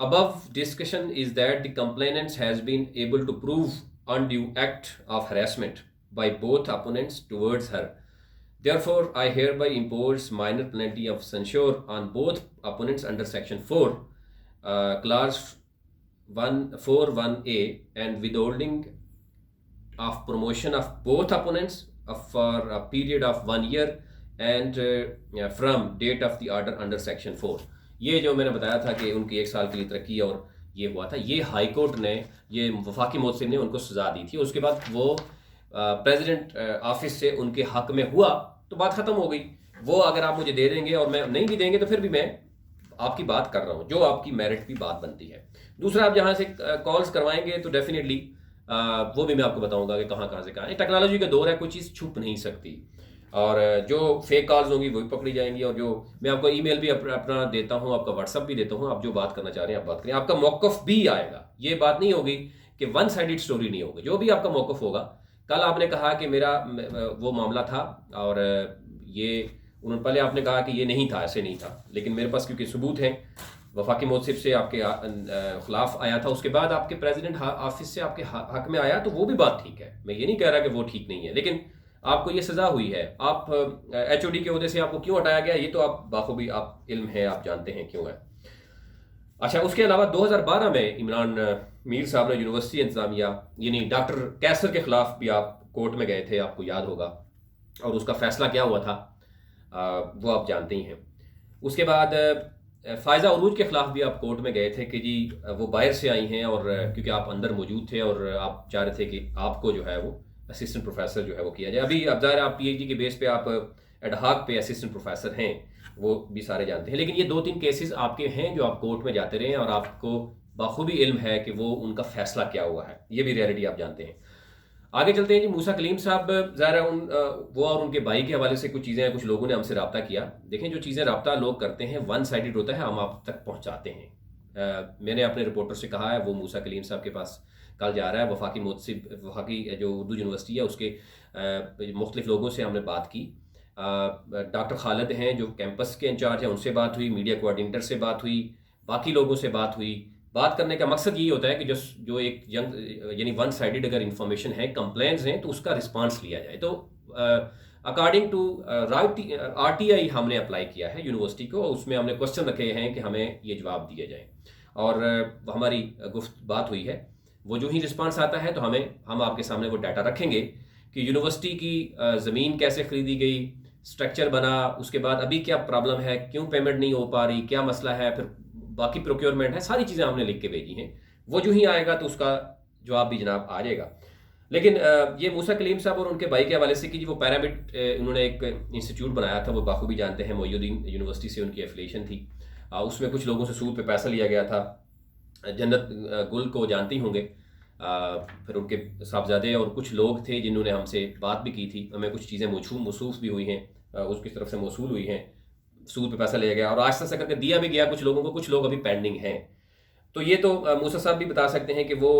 Above discussion is that the complainant has been able to prove undue act of harassment by both opponents towards her. Therefore, I hereby impose minor penalty of censure on both opponents under Section 4, Clause 141A, and withholding of promotion of both opponents for a period of 1 year and from date of the order under Section 4. یہ جو میں نے بتایا تھا کہ ان کی 1 سال کے لیے ترقی اور یہ ہوا تھا، یہ ہائی کورٹ نے، یہ وفاقی موثر نے ان کو سزا دی تھی۔ اس کے بعد وہ پریزیڈنٹ آفس سے ان کے حق میں ہوا تو بات ختم ہو گئی۔ وہ اگر آپ مجھے دے دیں گے اور میں نہیں بھی دیں گے تو پھر بھی میں آپ کی بات کر رہا ہوں، جو آپ کی میرٹ کی بات بنتی ہے۔ دوسرا، آپ جہاں سے کالز کروائیں گے تو ڈیفینیٹلی وہ بھی میں آپ کو بتاؤں گا کہ کہاں کہاں سے کہاں ہے۔ ٹیکنالوجی کا دور ہے، کوئی چیز چھپ نہیں سکتی، اور جو فیک کالز ہوں گی وہ بھی پکڑی جائیں گی۔ اور جو میں آپ کو ای میل بھی اپنا دیتا ہوں، آپ کا واٹس ایپ بھی دیتا ہوں، آپ جو بات کرنا چاہ رہے ہیں آپ بات کریں، آپ کا موقف بھی آئے گا۔ یہ بات نہیں ہوگی کہ ون سائیڈڈ سٹوری نہیں ہوگی، جو بھی آپ کا موقف ہوگا۔ کل آپ نے کہا کہ میرا وہ معاملہ تھا، اور یہ انہوں پہلے آپ نے کہا کہ یہ نہیں تھا، ایسے نہیں تھا، لیکن میرے پاس کیونکہ ثبوت ہیں، وفاقی موصف سے آپ کے خلاف آیا تھا، اس کے بعد آپ کے پریزیڈنٹ آفس سے آپ کے حق میں آیا، تو وہ بھی بات ٹھیک ہے۔ میں یہ نہیں کہہ رہا کہ وہ ٹھیک نہیں ہے، لیکن آپ کو یہ سزا ہوئی ہے۔ آپ ایچ او ڈی کے عہدے سے آپ کو کیوں ہٹایا گیا، یہ تو آپ بخوبی آپ علم ہے، آپ جانتے ہیں کیوں ہے۔ اچھا، اس کے علاوہ 2012 میں عمران میر صاحب نے یونیورسٹی انتظامیہ یعنی ڈاکٹر کیسر کے خلاف بھی آپ کورٹ میں گئے تھے، آپ کو یاد ہوگا، اور اس کا فیصلہ کیا ہوا تھا وہ آپ جانتے ہی ہیں۔ اس کے بعد فائزہ عروج کے خلاف بھی آپ کورٹ میں گئے تھے کہ جی وہ باہر سے آئی ہیں، اور کیونکہ آپ اندر موجود تھے اور آپ چاہ رہے تھے کہ آپ کو جو ہے وہ اسسٹنٹ پروفیسر جو ہے وہ کیا جائے۔ ابھی اب ظاہر آپ پی ایچ ڈی کے بیس پہ آپ ایڈ ہاک پہ اسسٹنٹ پروفیسر ہیں، وہ بھی سارے جانتے ہیں، لیکن یہ 2-3 کیسز آپ کے ہیں جو آپ کورٹ میں جاتے رہے ہیں، اور آپ کو بخوبی علم ہے کہ وہ ان کا فیصلہ کیا ہوا ہے، یہ بھی ریئلٹی آپ جانتے ہیں۔ آگے چلتے ہیں جی۔ موسیٰ کلیم صاحب، ظاہر ہے وہ اور ان کے بھائی کے حوالے سے کچھ چیزیں ہیں، کچھ لوگوں نے ہم سے رابطہ کیا۔ دیکھیں، جو چیزیں رابطہ لوگ کرتے ہیں ون سائیڈڈ ہوتا ہے، ہم آپ تک پہنچاتے ہیں۔ میں نے اپنے رپورٹر سے کہا ہے وہ موسیٰ کلیم صاحب کے پاس کل جا رہا ہے، وفاقی جو اردو یونیورسٹی ہے اس کے مختلف لوگوں سے ہم نے بات کی۔ ڈاکٹر خالد ہیں جو کیمپس کے انچارج ہیں، ان سے بات ہوئی، میڈیا کوآرڈینیٹر سے بات ہوئی، باقی لوگوں سے بات ہوئی۔ بات کرنے کا مقصد یہی ہوتا ہے کہ جو ایک یعنی ون سائیڈڈ اگر انفارمیشن ہے، کمپلینٹس ہیں، تو اس کا رسپانس لیا جائے۔ تو according to R T I ہم نے اپلائی کیا ہے یونیورسٹی کو، اس میں ہم نے کوشچن رکھے ہیں کہ ہمیں یہ جواب دیے جائیں، اور ہماری بات ہوئی ہے۔ وہ جو ہی رسپانس آتا ہے تو ہم آپ کے سامنے وہ ڈیٹا رکھیں گے کہ یونیورسٹی کی زمین کیسے خریدی گئی، اسٹرکچر بنا، اس کے بعد ابھی کیا پرابلم ہے، کیوں پیمنٹ نہیں ہو پا رہی، کیا مسئلہ ہے، پھر باقی پروکیورمنٹ ہے، ساری چیزیں ہم نے لکھ کے بھیجی ہیں۔ وہ جو ہی آئے گا تو اس کا جواب بھی جناب آ جائے گا۔ لیکن یہ موسیٰ کلیم صاحب اور ان کے بھائی کے حوالے سے کہ جی وہ پیرامڈ انہوں نے ایک انسٹیٹیوٹ بنایا تھا، وہ بخوبی جانتے ہیں، محی الدین یونیورسٹی سے ان کی ایفیلیشن تھی۔ اس میں کچھ لوگوں سے سود پہ پیسہ لیا گیا تھا۔ جنت گل کو جانتے ہی ہوں گے، پھر ان کے صاحبزادے اور کچھ لوگ تھے جنہوں نے ہم سے بات بھی کی تھی، ہمیں کچھ چیزیں موصوف بھی ہوئی ہیں، اس کی طرف سے موصول ہوئی ہیں، سود پہ پیسہ لیا گیا اور آہستہ سے کر کے دیا بھی گیا کچھ لوگوں کو، کچھ لوگ ابھی پینڈنگ ہیں۔ تو یہ تو موسیٰ صاحب بھی بتا سکتے ہیں کہ وہ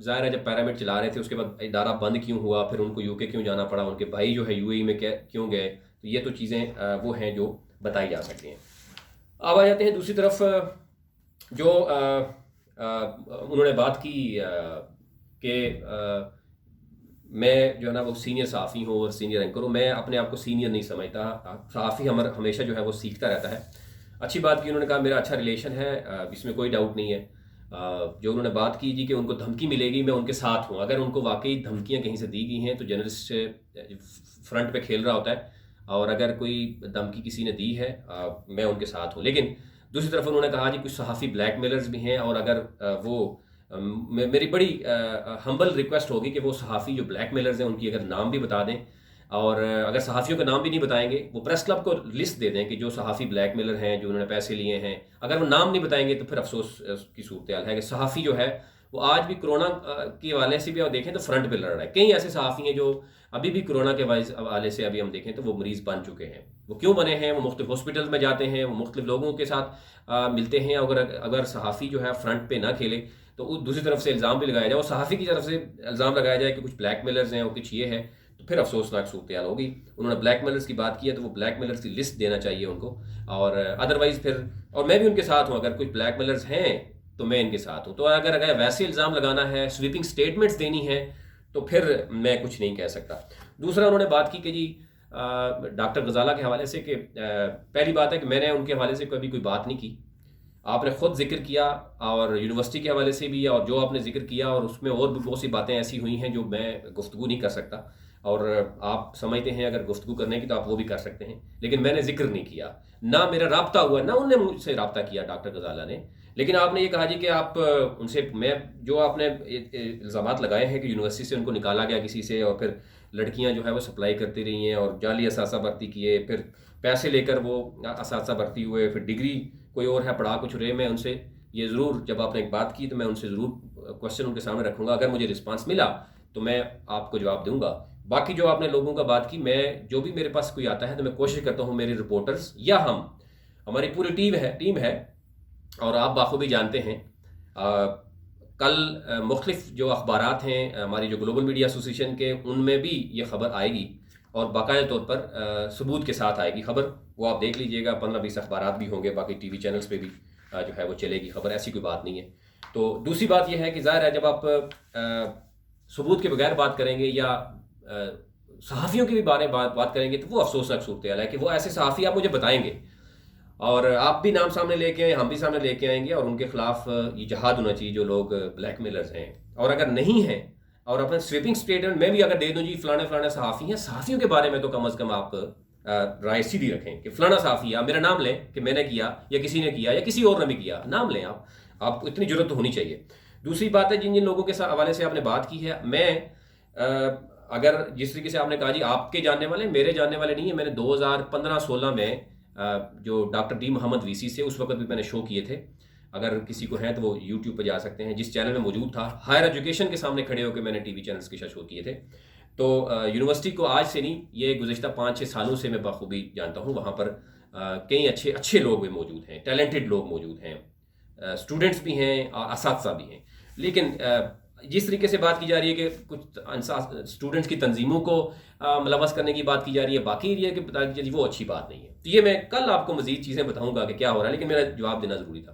ظاہر ہے جب پیرامڈ چلا رہے تھے اس کے بعد ادارہ بند کیوں ہوا، پھر ان کو یو کے کیوں جانا پڑا، ان کے بھائی جو ہے یو اے ای میں کیوں گئے، تو یہ تو چیزیں وہ ہیں جو بتائی جا سکتی ہیں۔ اب آ جاتے ہیں دوسری طرف، جو انہوں نے بات کی کہ میں جو ہے نا وہ سینئر صحافی ہوں اور سینئر اینکر ہوں، میں اپنے آپ کو سینئر نہیں سمجھتا، صحافی ہمیشہ جو ہے وہ سیکھتا رہتا ہے۔ اچھی بات کی، انہوں نے کہا میرا اچھا ریلیشن ہے، اس میں کوئی ڈاؤٹ نہیں ہے۔ جو انہوں نے بات کی جی کہ ان کو دھمکی ملے گی، میں ان کے ساتھ ہوں، اگر ان کو واقعی دھمکیاں کہیں سے دی گئی ہیں تو جرنلسٹ فرنٹ پہ کھیل رہا ہوتا ہے، اور اگر کوئی دھمکی کسی نے دی ہے میں ان کے ساتھ ہوں۔ لیکن دوسری طرف انہوں نے کہا جی کچھ صحافی بلیک میلرز بھی ہیں، اور اگر وہ میری بڑی ہمبل ریکویسٹ ہوگی کہ وہ صحافی جو بلیک میلرز ہیں ان کی اگر نام بھی بتا دیں، اور اگر صحافیوں کا نام بھی نہیں بتائیں گے، وہ پریس کلب کو لسٹ دے دیں کہ جو صحافی بلیک میلر ہیں جو انہوں نے پیسے لیے ہیں، اگر وہ نام نہیں بتائیں گے تو پھر افسوس کی صورتحال ہے کہ صحافی جو ہے وہ آج بھی کرونا کے حوالے سے بھی آپ دیکھیں تو فرنٹ پہ لڑ رہا ہے۔ کئی ایسے صحافی ہیں جو ابھی بھی کرونا کے حوالے سے ابھی ہم دیکھیں تو وہ مریض بن چکے ہیں۔ وہ کیوں بنے ہیں؟ وہ مختلف ہاسپٹل میں جاتے ہیں، وہ مختلف لوگوں کے ساتھ ملتے ہیں، اگر صحافی جو ہے فرنٹ پہ نہ کھیلے تو دوسری طرف سے الزام بھی لگایا جائے، وہ صحافی کی طرف سے الزام لگایا جائے کہ کچھ بلیک میلرز ہیں اور کچھ یہ ہے، تو پھر افسوسناک صورتحال ہوگی۔ انہوں نے بلیک میلرز کی بات کی ہے تو وہ بلیک میلرز کی لسٹ دینا چاہیے ان کو، اور ادروائز پھر، اور میں بھی ان کے ساتھ ہوں، اگر کچھ بلیک میلرز ہیں تو میں ان کے ساتھ ہوں۔ تو اگر ویسے الزام لگانا ہے، سویپنگ سٹیٹمنٹس دینی ہے، تو پھر میں کچھ نہیں کہہ سکتا۔ دوسرا انہوں نے بات کی کہ جی ڈاکٹر غزالہ کے حوالے سے، کہ پہلی بات ہے کہ میں نے ان کے حوالے سے کبھی کوئی بات نہیں کی، آپ نے خود ذکر کیا، اور یونیورسٹی کے حوالے سے بھی، اور جو آپ نے ذکر کیا، اور اس میں اور بھی بہت سی باتیں ایسی ہوئی ہیں جو میں گفتگو نہیں کر سکتا، اور آپ سمجھتے ہیں اگر گفتگو کرنے کی تو آپ وہ بھی کر سکتے ہیں، لیکن میں نے ذکر نہیں کیا، نہ میرا رابطہ ہوا، نہ انہوں نے مجھ سے رابطہ کیا ڈاکٹر غزالہ نے۔ لیکن آپ نے یہ کہا جی کہ آپ ان سے، میں جو آپ نے الزامات لگائے ہیں کہ یونیورسٹی سے ان کو نکالا گیا کسی سے، اور پھر لڑکیاں جو ہے وہ سپلائی کرتی رہی ہیں اور جعلی اساتذہ بھرتی کیے، پھر پیسے لے کر وہ اساتذہ بھرتی ہوئے، پھر ڈگری کوئی اور ہے پڑھا کچھ رہے، میں ان سے یہ ضرور، جب آپ نے ایک بات کی تو میں ان سے ضرور کوشچن ان کے سامنے رکھوں گا، اگر مجھے رسپانس ملا تو میں آپ کو جواب دوں گا۔ باقی جو آپ نے لوگوں کا بات کی، میں جو بھی میرے پاس کوئی آتا ہے تو میں کوشش کرتا ہوں میرے رپورٹرز یا ہماری پوری ٹیم ہے، اور آپ بخوبی جانتے ہیں کل مختلف جو اخبارات ہیں ہماری جو گلوبل میڈیا ایسوسیشن کے، ان میں بھی یہ خبر آئے گی، اور باقاعدہ طور پر ثبوت کے ساتھ آئے گی خبر، وہ آپ دیکھ لیجئے گا، 15-20 اخبارات بھی ہوں گے، باقی ٹی وی چینلز پہ بھی جو ہے وہ چلے گی خبر، ایسی کوئی بات نہیں ہے۔ تو دوسری بات یہ ہے کہ ظاہر ہے جب آپ ثبوت کے بغیر بات کریں گے یا صحافیوں کے بھی بارے میں بات کریں گے تو وہ افسوسناک صورتحال ہے کہ وہ ایسے صحافی آپ مجھے بتائیں گے، اور آپ بھی نام سامنے لے کے آئیں، ہم بھی سامنے لے کے آئیں گے، اور ان کے خلاف یہ جہاد ہونا چاہیے جو لوگ بلیک میلرز ہیں، اور اگر نہیں ہیں، اور اپنے سویپنگ سٹیٹمنٹ میں بھی اگر دے دوں جی فلانے صحافی ہیں، صحافیوں کے بارے میں تو کم از کم آپ رائے سیدھی رکھیں کہ فلانا صحافی، آپ میرا نام لیں کہ میں نے کیا یا کسی نے کیا یا کسی اور نے بھی کیا، نام لیں، آپ اتنی جرت تو ہونی چاہیے۔ دوسری بات ہے جن لوگوں کے حوالے سے آپ نے بات کی ہے، میں اگر جس طریقے سے آپ نے کہا جی آپ کے جاننے والے میرے جاننے والے نہیں ہیں، میں نے 2015-16 میں جو ڈاکٹر ڈی محمد ویسی سے، اس وقت بھی میں نے شو کیے تھے، اگر کسی کو ہیں تو وہ یوٹیوب پہ جا سکتے ہیں، جس چینل میں موجود تھا، ہائر ایجوکیشن کے سامنے کھڑے ہو کے میں نے ٹی وی چینلز کے شو کیے تھے۔ تو یونیورسٹی کو آج سے نہیں، یہ گزشتہ 5-6 سالوں سے میں بخوبی جانتا ہوں، وہاں پر کئی اچھے لوگ بھی موجود ہیں، ٹیلنٹڈ لوگ موجود ہیں، اسٹوڈنٹس بھی ہیں، اساتذہ بھی ہیں، لیکن جس طریقے سے بات کی جا رہی ہے کہ کچھ اسٹوڈنٹس کی تنظیموں کو ملوث کرنے کی بات کی جا رہی ہے، باقی یہ کہ وہ اچھی بات نہیں ہے۔ تو یہ میں کل آپ کو مزید چیزیں بتاؤں گا کہ کیا ہو رہا ہے، لیکن میرا جواب دینا ضروری تھا۔